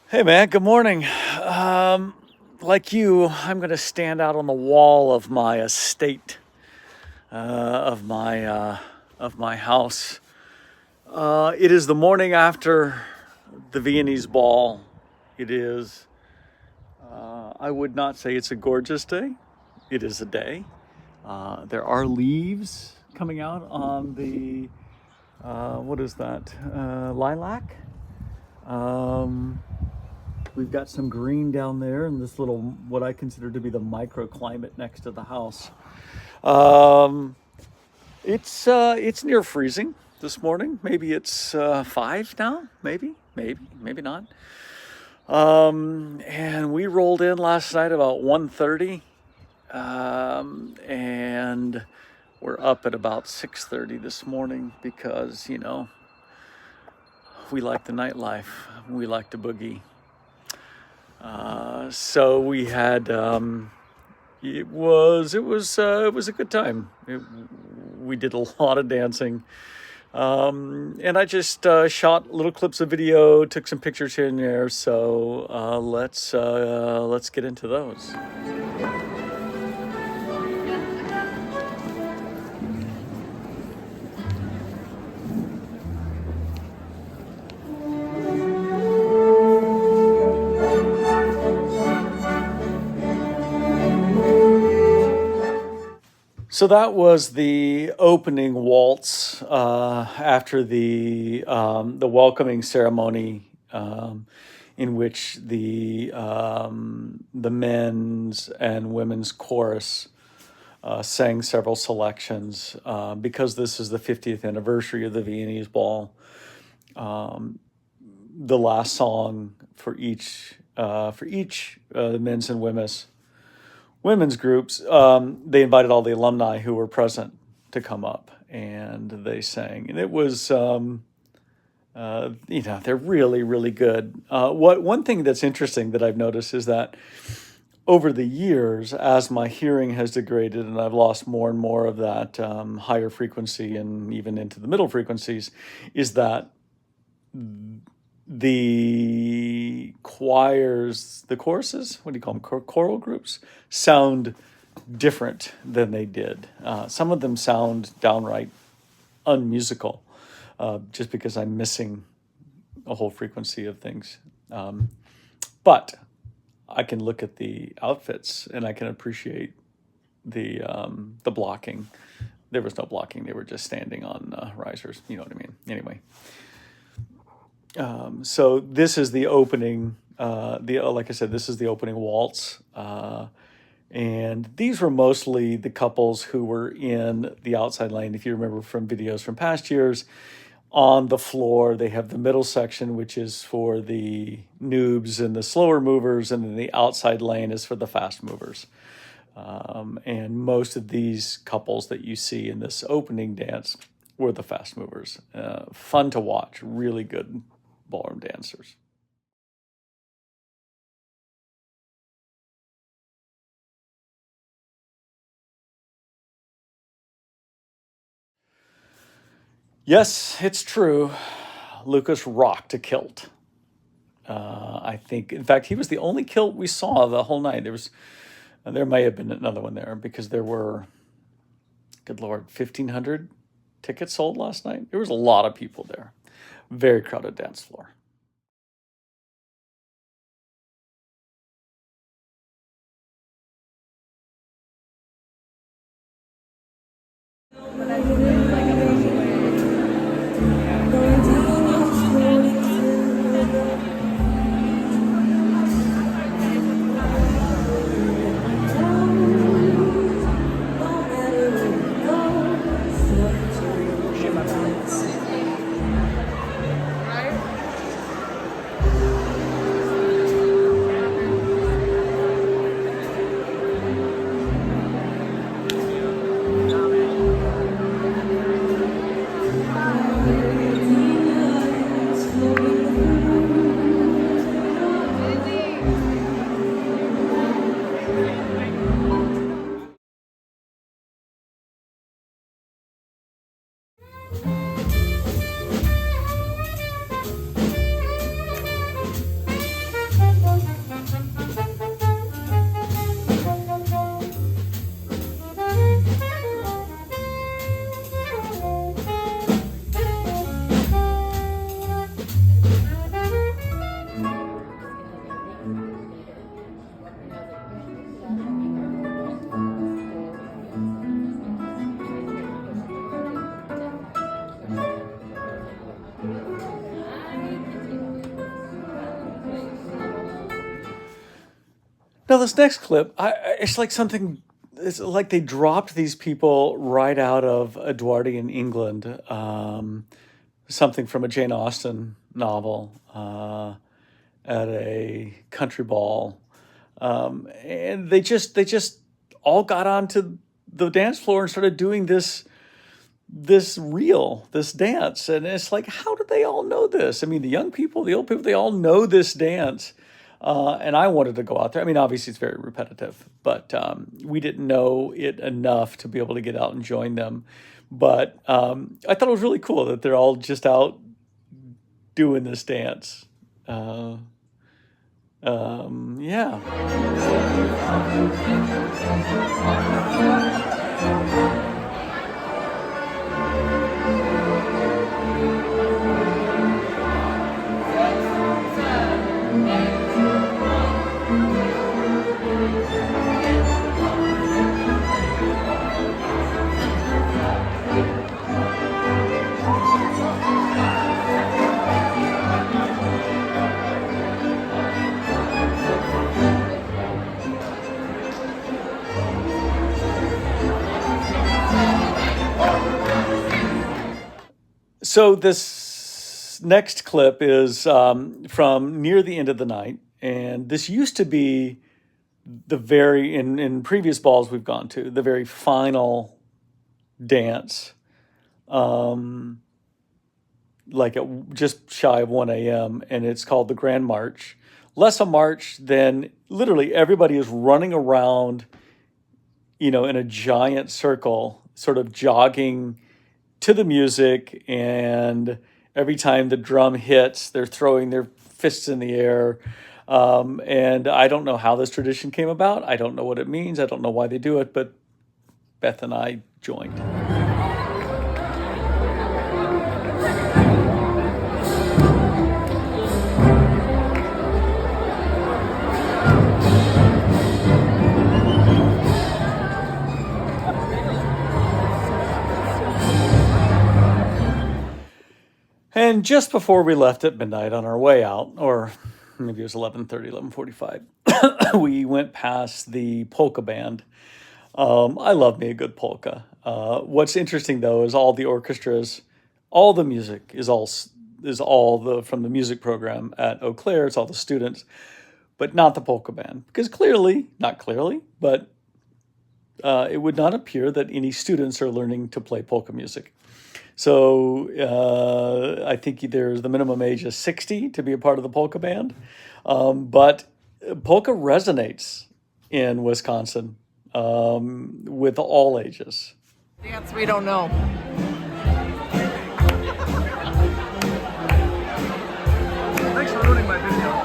Hey man, good morning. Um, like you, I'm going to stand out on the wall of my estate, of my house. It is the morning after the Viennese ball. It is. I would not say it's a gorgeous day. It is a day. There are leaves coming out on the what is that? Lilac. Um, We've got some green down there in this little, what I consider to be the microclimate next to the house. Um, it's near freezing this morning. Maybe it's 5 now. Maybe not. And we rolled in last night about 1:30, and we're up at about 6:30 this morning because we like the nightlife. We like to boogie. So we had it was a good time. We did a lot of dancing, and I just shot little clips of video, took some pictures here and there. So let's get into those. So that was the opening waltz after the welcoming ceremony, in which the men's and women's chorus sang several selections because this is the 50th anniversary of the Viennese Ball. The last song for each men's and women's groups, they invited all the alumni who were present to come up, and they sang, and it was, they're really, really good. One thing that's interesting that I've noticed is that over the years, as my hearing has degraded and I've lost more and more of that higher frequency and even into the middle frequencies, is that the choruses, what do you call them, choral groups, sound different than they did. Some of them sound downright unmusical, just because I'm missing a whole frequency of things. But I can look at the outfits and I can appreciate the blocking. There was no blocking; they were just standing on risers. You know what I mean? Anyway. So this is the opening. Like I said, this is the opening waltz, and these were mostly the couples who were in the outside lane. If you remember from videos from past years, on the floor they have the middle section, which is for the noobs and the slower movers, and then the outside lane is for the fast movers. And most of these couples that you see in this opening dance were the fast movers. Fun to watch, really good ballroom dancers. Yes, it's true. Lucas rocked a kilt. I think, in fact, he was the only kilt we saw the whole night. There may have been another one there because there were, good Lord, 1,500 tickets sold last night. There was a lot of people there. Very crowded dance floor. Now this next clip, it's like something. It's like they dropped these people right out of Edwardian England. Something from a Jane Austen novel at a country ball, and they just all got onto the dance floor and started doing this dance. And it's like, how did they all know this? I mean, the young people, the old people, they all know this dance. And I wanted to go out there. I mean, obviously it's very repetitive, but we didn't know it enough to be able to get out and join them. But I thought it was really cool that they're all just out doing this dance. Yeah. So this next clip is from near the end of the night, and this used to be in previous balls we've gone to, the very final dance, like at just shy of 1 a.m., and it's called the Grand March. Less a march than literally everybody is running around, in a giant circle, sort of jogging to the music, and every time the drum hits, they're throwing their fists in the air. And I don't know how this tradition came about. I don't know what it means. I don't know why they do it, but Beth and I joined. And just before we left at midnight on our way out, or maybe it was 11:30, 11:45, we went past the polka band. I love me a good polka. What's interesting though is all the orchestras, all the music is all from the music program at Eau Claire. It's all the students, but not the polka band, because not clearly, but it would not appear that any students are learning to play polka music. So I think there's the minimum age is 60 to be a part of the polka band. But polka resonates in Wisconsin with all ages. Dance we don't know. Thanks for ruining my video.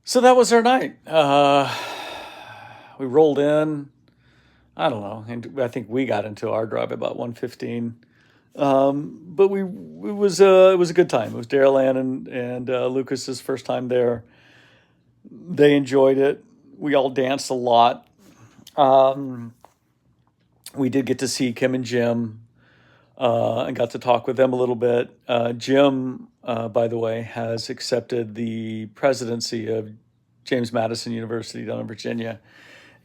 So that was our night. We rolled in. I don't know, and I think we got into our drive about 1:15. But it was a good time. It was Daryl Ann and Lucas's first time there. They enjoyed it. We all danced a lot. We did get to see Kim and Jim and got to talk with them a little bit. Jim, by the way, has accepted the presidency of James Madison University down in Virginia,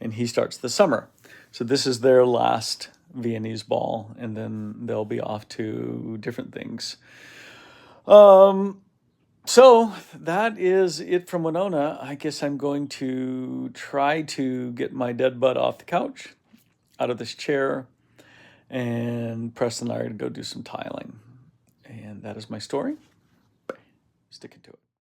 and he starts this summer. So this is their last Viennese ball, and then they'll be off to different things. So that is it from Winona. I guess I'm going to try to get my dead butt off the couch, out of this chair, and Preston and I are going to go do some tiling. And that is my story. Sticking to it.